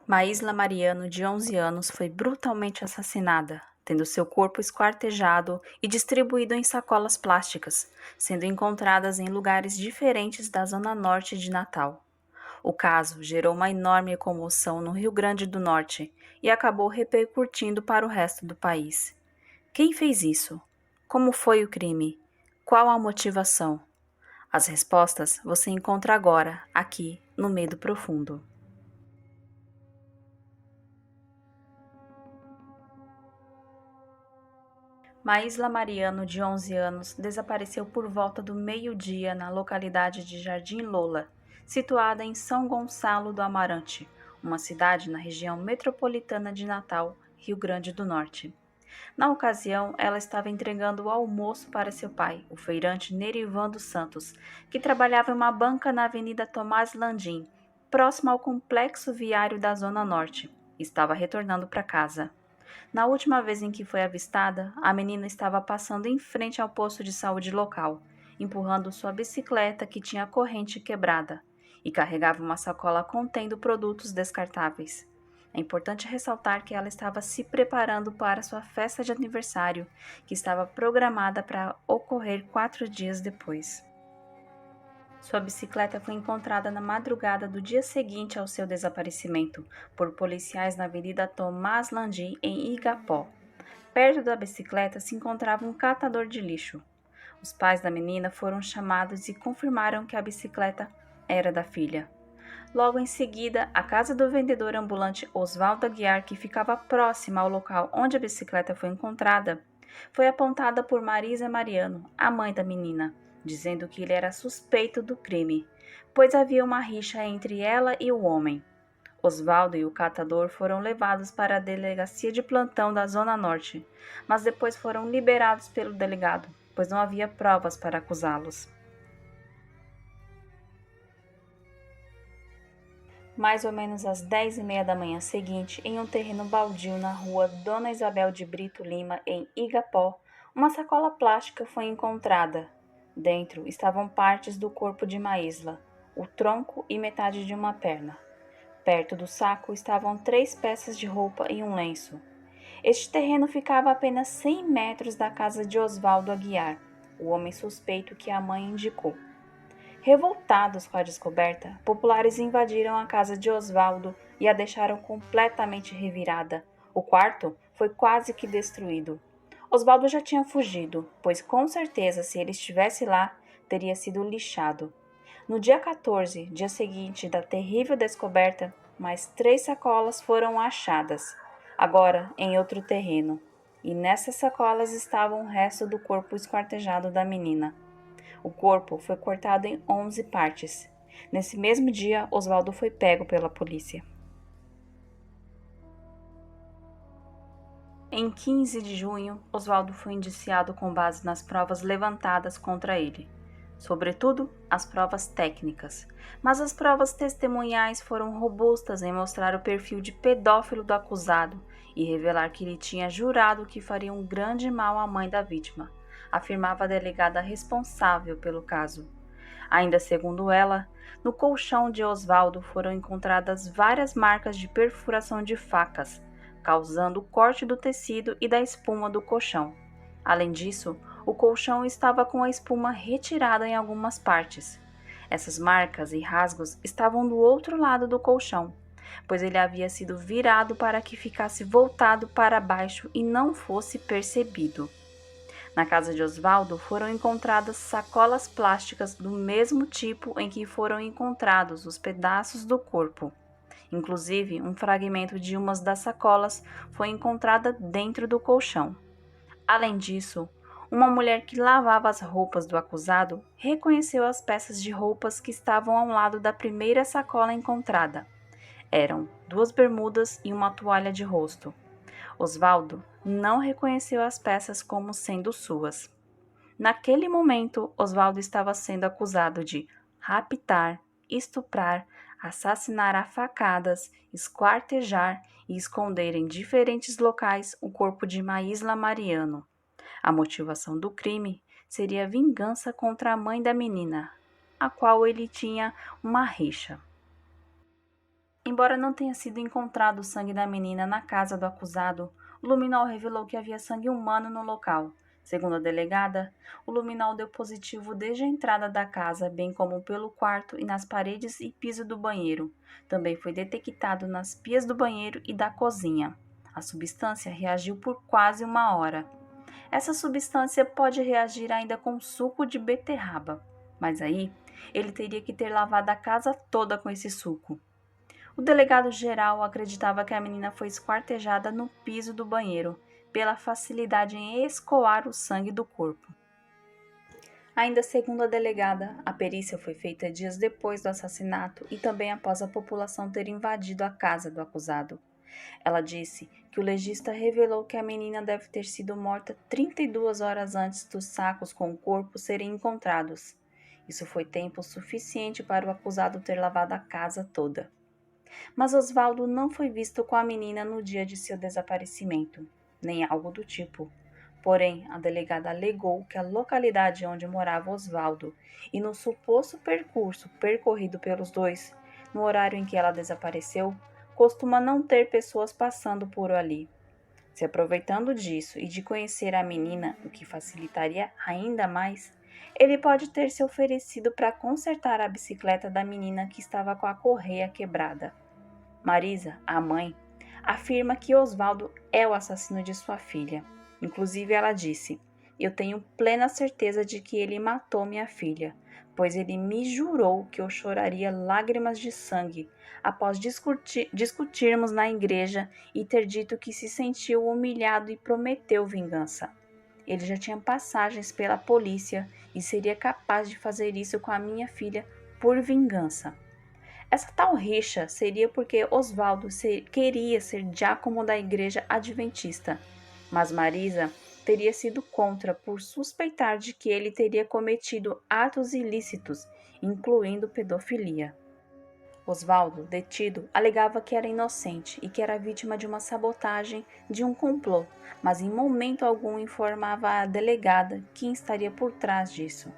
Maísla Mariano, de 11 anos, foi brutalmente assassinada, tendo seu corpo esquartejado e distribuído em sacolas plásticas, sendo encontradas em lugares diferentes da zona norte de Natal. O caso gerou uma enorme comoção no Rio Grande do Norte e acabou repercutindo para o resto do país. Quem fez isso? Como foi o crime? Qual a motivação? As respostas você encontra agora, aqui no Medo Profundo. Maísla Mariano, de 11 anos, desapareceu por volta do meio-dia na localidade de Jardim Lola, situada em São Gonçalo do Amarante, uma cidade na região metropolitana de Natal, Rio Grande do Norte. Na ocasião, ela estava entregando o almoço para seu pai, o feirante Nerivan dos Santos, que trabalhava em uma banca na Avenida Tomás Landim, próxima ao complexo viário da Zona Norte. Estava retornando para casa. Na última vez em que foi avistada, a menina estava passando em frente ao posto de saúde local, empurrando sua bicicleta que tinha a corrente quebrada e carregava uma sacola contendo produtos descartáveis. É importante ressaltar que ela estava se preparando para sua festa de aniversário, que estava programada para ocorrer 4 dias depois. Sua bicicleta foi encontrada na madrugada do dia seguinte ao seu desaparecimento por policiais na Avenida Tomás Landim, em Igapó. Perto da bicicleta se encontrava um catador de lixo. Os pais da menina foram chamados e confirmaram que a bicicleta era da filha. Logo em seguida, a casa do vendedor ambulante Oswaldo Aguiar, que ficava próxima ao local onde a bicicleta foi encontrada, foi apontada por Marisa Mariano, a mãe da menina, dizendo que ele era suspeito do crime, pois havia uma rixa entre ela e o homem. Oswaldo e o catador foram levados para a delegacia de plantão da Zona Norte, mas depois foram liberados pelo delegado, pois não havia provas para acusá-los. Mais ou menos às 10h30 da manhã seguinte, em um terreno baldio na rua Dona Isabel de Brito Lima, em Igapó, uma sacola plástica foi encontrada. Dentro estavam partes do corpo de Maísla, o tronco e metade de uma perna. Perto do saco estavam 3 peças de roupa e um lenço. Este terreno ficava a apenas 100 metros da casa de Oswaldo Aguiar, o homem suspeito que a mãe indicou. Revoltados com a descoberta, populares invadiram a casa de Oswaldo e a deixaram completamente revirada. O quarto foi quase que destruído. Oswaldo já tinha fugido, pois com certeza, se ele estivesse lá, teria sido lixado. No dia 14, dia seguinte da terrível descoberta, mais 3 sacolas foram achadas, agora em outro terreno, e nessas sacolas estavam o resto do corpo esquartejado da menina. O corpo foi cortado em 11 partes. Nesse mesmo dia, Oswaldo foi pego pela polícia. Em 15 de junho, Oswaldo foi indiciado com base nas provas levantadas contra ele, sobretudo as provas técnicas, mas as provas testemunhais foram robustas em mostrar o perfil de pedófilo do acusado e revelar que ele tinha jurado que faria um grande mal à mãe da vítima, afirmava a delegada responsável pelo caso. Ainda segundo ela, no colchão de Oswaldo foram encontradas várias marcas de perfuração de facas, causando o corte do tecido e da espuma do colchão. Além disso, o colchão estava com a espuma retirada em algumas partes. Essas marcas e rasgos estavam do outro lado do colchão, pois ele havia sido virado para que ficasse voltado para baixo e não fosse percebido. Na casa de Oswaldo foram encontradas sacolas plásticas do mesmo tipo em que foram encontrados os pedaços do corpo. Inclusive, um fragmento de uma das sacolas foi encontrada dentro do colchão. Além disso, uma mulher que lavava as roupas do acusado reconheceu as peças de roupas que estavam ao lado da primeira sacola encontrada. Eram 2 bermudas e uma toalha de rosto. Oswaldo não reconheceu as peças como sendo suas. Naquele momento, Oswaldo estava sendo acusado de raptar, estuprar, assassinar a facadas, esquartejar e esconder em diferentes locais o corpo de Maísla Mariano. A motivação do crime seria vingança contra a mãe da menina, a qual ele tinha uma rixa. Embora não tenha sido encontrado o sangue da menina na casa do acusado, o luminol revelou que havia sangue humano no local. Segundo a delegada, o luminol deu positivo desde a entrada da casa, bem como pelo quarto e nas paredes e piso do banheiro. Também foi detectado nas pias do banheiro e da cozinha. A substância reagiu por quase 1 hora. Essa substância pode reagir ainda com suco de beterraba, mas aí ele teria que ter lavado a casa toda com esse suco. O delegado-geral acreditava que a menina foi esquartejada no piso do banheiro, pela facilidade em escoar o sangue do corpo. Ainda segundo a delegada, a perícia foi feita dias depois do assassinato e também após a população ter invadido a casa do acusado. Ela disse que o legista revelou que a menina deve ter sido morta 32 horas antes dos sacos com o corpo serem encontrados. Isso foi tempo suficiente para o acusado ter lavado a casa toda. Mas Osvaldo não foi visto com a menina no dia de seu desaparecimento, nem algo do tipo. Porém, a delegada alegou que a localidade onde morava Osvaldo e no suposto percurso percorrido pelos dois, no horário em que ela desapareceu, costuma não ter pessoas passando por ali. Se aproveitando disso e de conhecer a menina, o que facilitaria ainda mais, ele pode ter se oferecido para consertar a bicicleta da menina que estava com a correia quebrada. Marisa, a mãe, afirma que Osvaldo é o assassino de sua filha. Inclusive, ela disse: "Eu tenho plena certeza de que ele matou minha filha, pois ele me jurou que eu choraria lágrimas de sangue após discutirmos na igreja e ter dito que se sentiu humilhado e prometeu vingança. Ele já tinha passagens pela polícia e seria capaz de fazer isso com a minha filha por vingança." Essa tal rixa seria porque Osvaldo queria ser diácono da igreja adventista, mas Marisa teria sido contra por suspeitar de que ele teria cometido atos ilícitos, incluindo pedofilia. Osvaldo, detido, alegava que era inocente e que era vítima de uma sabotagem de um complô, mas em momento algum informava à delegada quem estaria por trás disso.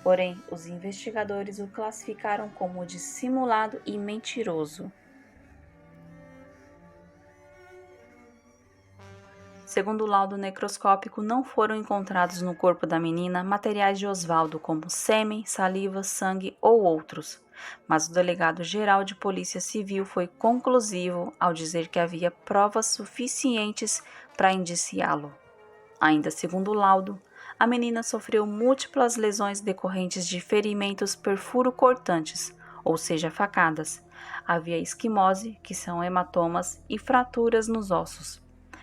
Porém, os investigadores o classificaram como dissimulado e mentiroso. Segundo o laudo necroscópico, não foram encontrados no corpo da menina materiais de Osvaldo como sêmen, saliva, sangue ou outros, mas o delegado-geral de Polícia Civil foi conclusivo ao dizer que havia provas suficientes para indiciá-lo. Ainda segundo o laudo, a menina sofreu múltiplas lesões decorrentes de ferimentos perfuro-cortantes, ou seja, facadas. Havia esquimose, que são hematomas, e fraturas nos ossos.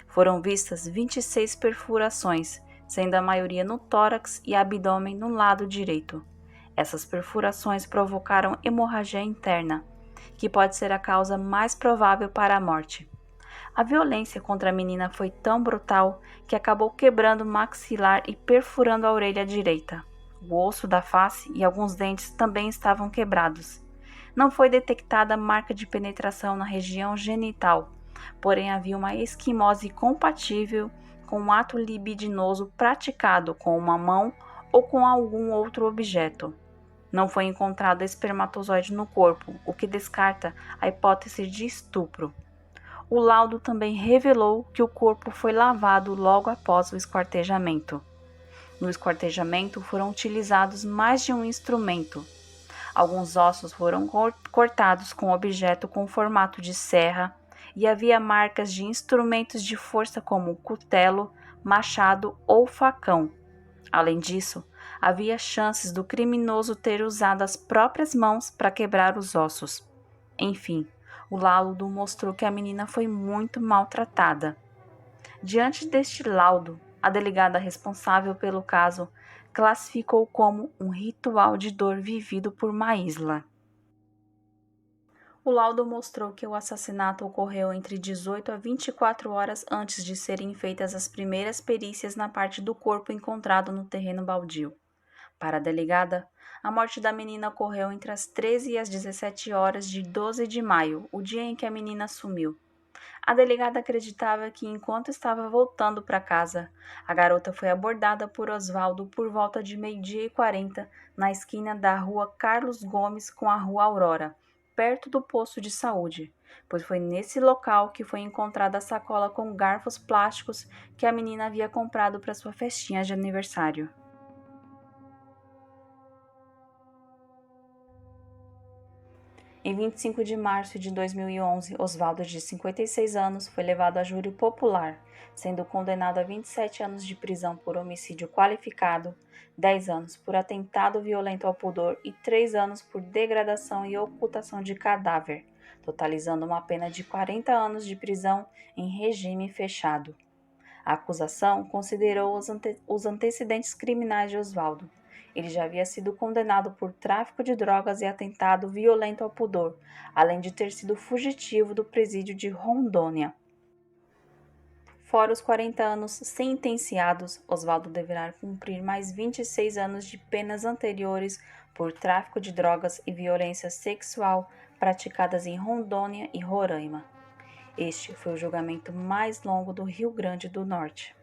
Foram vistas 26 perfurações, sendo a maioria no tórax e abdômen no lado direito. Essas perfurações provocaram hemorragia interna, que pode ser a causa mais provável para a morte. A violência contra a menina foi tão brutal que acabou quebrando o maxilar e perfurando a orelha direita. O osso da face e alguns dentes também estavam quebrados. Não foi detectada marca de penetração na região genital, porém havia uma esquimose compatível com um ato libidinoso praticado com uma mão ou com algum outro objeto. Não foi encontrado espermatozoide no corpo, o que descarta a hipótese de estupro. O laudo também revelou que o corpo foi lavado logo após o esquartejamento. No esquartejamento foram utilizados mais de um instrumento. Alguns ossos foram cortados com objeto com formato de serra e havia marcas de instrumentos de força como cutelo, machado ou facão. Além disso, havia chances do criminoso ter usado as próprias mãos para quebrar os ossos. Enfim, o laudo mostrou que a menina foi muito maltratada. Diante deste laudo, a delegada responsável pelo caso classificou como um ritual de dor vivido por Maísla. O laudo mostrou que o assassinato ocorreu entre 18 a 24 horas antes de serem feitas as primeiras perícias na parte do corpo encontrado no terreno baldio. Para a delegada, a morte da menina ocorreu entre as 13 e as 17 horas de 12 de maio, o dia em que a menina sumiu. A delegada acreditava que, enquanto estava voltando para casa, a garota foi abordada por Osvaldo por volta de 12h40 na esquina da rua Carlos Gomes com a rua Aurora, perto do posto de saúde, pois foi nesse local que foi encontrada a sacola com garfos plásticos que a menina havia comprado para sua festinha de aniversário. Em 25 de março de 2011, Oswaldo, de 56 anos, foi levado a júri popular, sendo condenado a 27 anos de prisão por homicídio qualificado, 10 anos por atentado violento ao pudor e 3 anos por degradação e ocultação de cadáver, totalizando uma pena de 40 anos de prisão em regime fechado. A acusação considerou os antecedentes criminais de Oswaldo. Ele já havia sido condenado por tráfico de drogas e atentado violento ao pudor, além de ter sido fugitivo do presídio de Rondônia. Fora os 40 anos sentenciados, Oswaldo deverá cumprir mais 26 anos de penas anteriores por tráfico de drogas e violência sexual praticadas em Rondônia e Roraima. Este foi o julgamento mais longo do Rio Grande do Norte.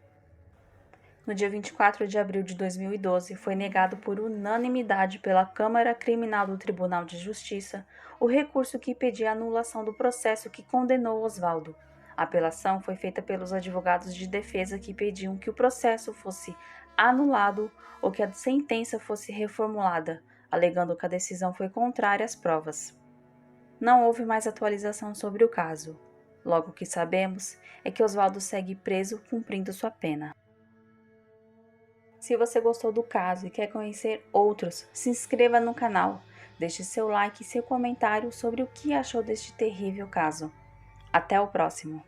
No dia 24 de abril de 2012, foi negado por unanimidade pela Câmara Criminal do Tribunal de Justiça o recurso que pedia a anulação do processo que condenou Oswaldo. A apelação foi feita pelos advogados de defesa que pediam que o processo fosse anulado ou que a sentença fosse reformulada, alegando que a decisão foi contrária às provas. Não houve mais atualização sobre o caso. Logo o que sabemos é que Oswaldo segue preso cumprindo sua pena. Se você gostou do caso e quer conhecer outros, se inscreva no canal, deixe seu like e seu comentário sobre o que achou deste terrível caso. Até o próximo!